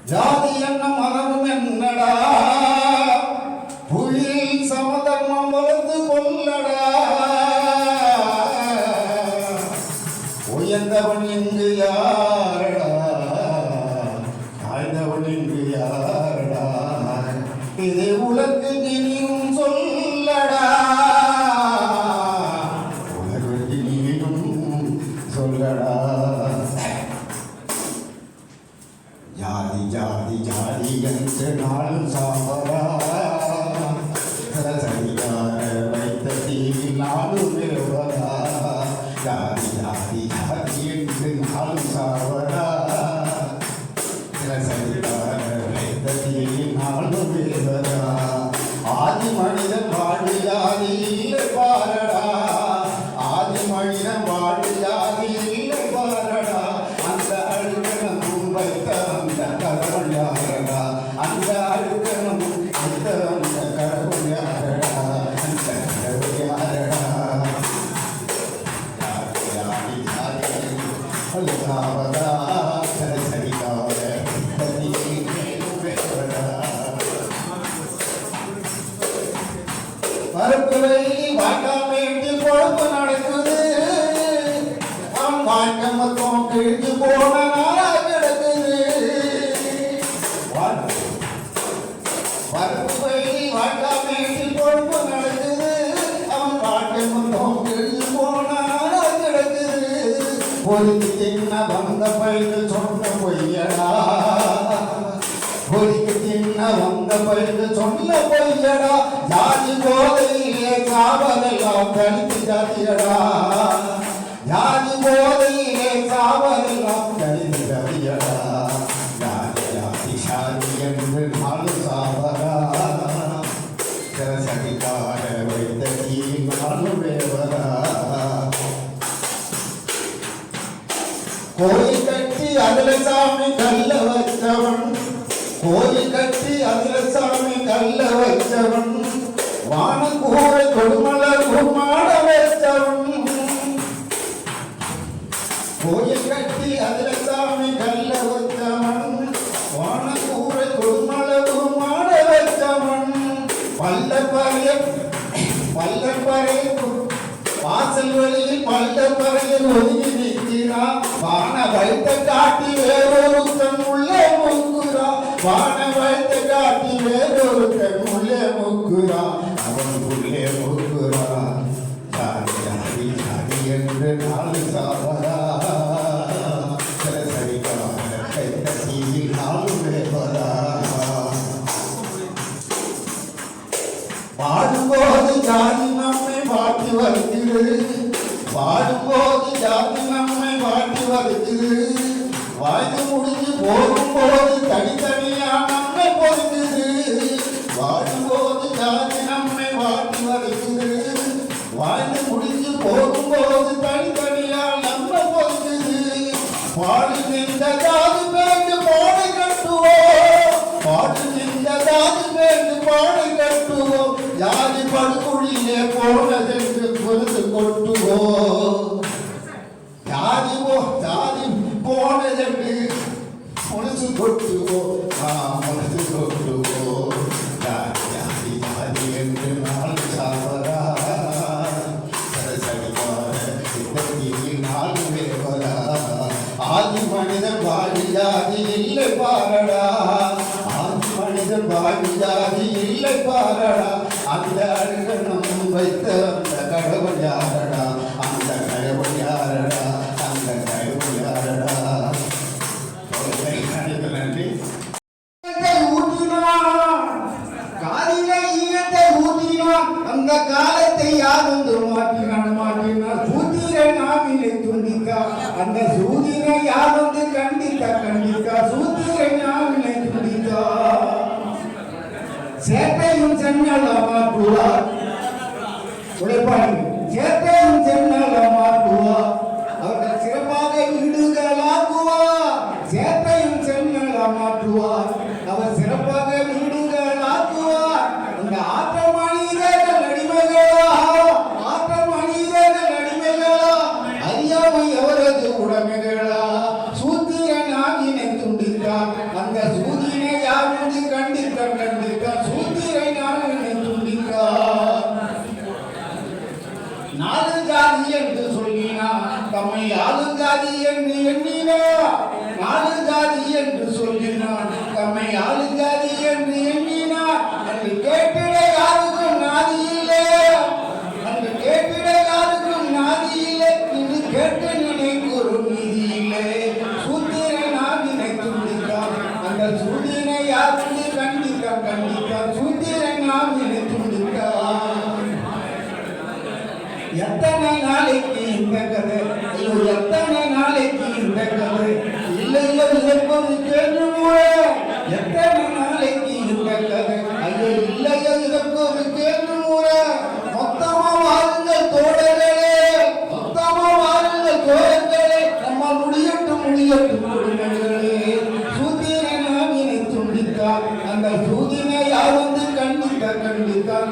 ஜாதி என்ன மரபும் என்னடா புலியில் சமதர்மம் வளர்ந்து கொள்ளடா உயர்ந்தவன் இங்கு யாரடா தாழ்ந்தவன் இங்கு யாரடா இது உலகு இனியும் சொல்லடா உலகு இனியும் சொல்லடா ஜாதி ஜாதி ஜாதி என்று நாளும் சாவரா சரிகார வைத்த தீவில் நாளும் நிறுவதா ஜாதி ஜாதி ஜாதி என்று நாளும் சாவரா சரிகார வைத்த தீவில் நாளும் நிறுவதா ஆதி மனிதன் வாழ்வு ஜாதி இல்லை பாரடா ஆதி மனிதன் வாழ்வு ஜாதி இல்லை பாரடா அந்த அழுகன வைத்த அந்த கடவுள் யாரடா அந்த அழுகன வைத்த அந்த கடவுள் யாரடா அந்த கடவுள் யாரடா யாரி யாரி அழுகாவதா சரிகாவ மறுப்புரை வாக்காமேட்டில் குழப்பம் நடக்குது அவன் வாழ்க்கை மொத்தம் கிழிஞ்சு போன நாளா கிடக்குது மறுப்புரை வாக்காமேட்டில் குழப்பம் நடக்குது அவன் வாழ்க்கை மொத்தம் கிழிஞ்சு போன நாளா கிடக்குது பொறுத்து தின்ன வந்த பயிர்கள் சொன்ன பொய்யடா பொறிக்கு தின்ன வந்த பயிர்கள் சொன்ன பொய்யடா ஜாதி போதையிலே சாவதெல்லாம் தனித்து ஜாதியடா ஜாதி போதையிலே சாவதெல்லாம் தனித்து ஜாதியடா ஜாதி ஜாதி சாதி என்று நாலு சாவரா சதிகார வைத்த தீ நாலு வேவரா கோயில் கட்டி அதுல சாமி கல்ல வச்சவன் கோயில் கட்டி அதுல சாமி கல்ல வச்சவன் வானக்கூரை கொடுமலர் குமாட வச்சவன் கோயில் கட்டி அதுல சாமி கல்ல வச்சவன் வானக்கூரை கொடுமலர் குமாட வச்சவன் பல்லப்பறைய வாசல் வழியில் பல்லப்பறையில் ஒதுங்கி நிற்கிறான் வான வைத்த காட்டி வேறொருத்தன் உள்ளே முக்குறா வான வைத்த காட்டி வேறொருத்தன் உள்ளே முக்குறா அவன் உள்ளே முக்குறா ஜாதி ஜாதி ஜாதி என்று நாலு சாவரா சரிகார கைத்த தீயில் நாலு வேவரா வாடும்போது ஜாதி நம்மை வாட்டி வருகிறது வாடும்போது ஜாதி நம்மை வாட்டி வருகிறது வாழ்ந்து முடிஞ்சு போகும்போது தனித்தனியா நம்மை பொறுக்குது வாடும்போது ஜாதி நம்மை வாட்டி வருகிறது வாழ்ந்து முடிஞ்சு போகும்போது தனித்தனியா நம்மை பொறுக்குது பாடு நின்ற ஜாதி பேருந்து பாடு கட்டுவோம் பாடு நின்ற ஜாதி பேருந்து பாடு கட்டுவோம் ஜாதி படுகொழிலே போனதென்று பொறுத்து கொட்டுவோம் ஜாதி போனதென்று பொழுது கொட்டுவோம் பொழுது கொட்டுவோம் ஜாதி ஜாதி ஜாதி என்று நாள் சாவரா நாள் வேவரா ஆதி மனிதன் வாழி ஜாதி இல்லை பாரடா ஆதி மனிதன் வாழி ஜாதி இல்லை பாரடா அந்த அழுகனம் வைத்த அந்த கடவுள் யாரடா அந்த கடவுள் யாரடா அந்த கடவுள் யாரடா நன்றி காதிலே ஈனத்தை ஊற்றினான் அந்த காலத்தை யார் வந்து மாற்றினார் சூத்திரை நாவினை துண்டித்தார் அந்த சூதிரை யார் வந்து கண்டித்தார் சூத்திரை நாவினை துண்டித்தார் சேட்டையும் சென்னலமாக்குவார் உழைப்பாளி சேட்டையும் சென்னலமாக்குவார் அவர்கள் சிறப்பாக வீடுகளாக்குவார் சேட்டையும் சென்னலமாக்குவார் அவர் சிறப்பாக வீடுகளாக்குவார் இந்த ஆற்றல் மனிதர்கள் அடிமைகளா ஆற்றல் மனிதர்கள் அடிமைகளா அறியாமை அவரது உடைமைகளா சூத்திரன் ஆகினை துண்டித்தார் அந்த சூதி நாவினை துண்டித்தான். எத்தனை நாளைக்கு இந்த கதை, ஐயோ எத்தனை நாளைக்கு இந்த கதை, இல்லை இதற்கொரு கேள்வி. எத்தனை நாளைக்கு இந்த கதை, ஐயோ இல்லையோ இதற்கொரு கேள்வி. மொத்தமா வாருங்கள் தோழர்களே, மொத்தமா வாருங்கள் தோழர்களே, நம்ம முடியட்டும் குடும்பங்களே. சூத்திர நாவினை துண்டித்தார், அந்த சூதினை யார் வந்து கண்டித்தார்.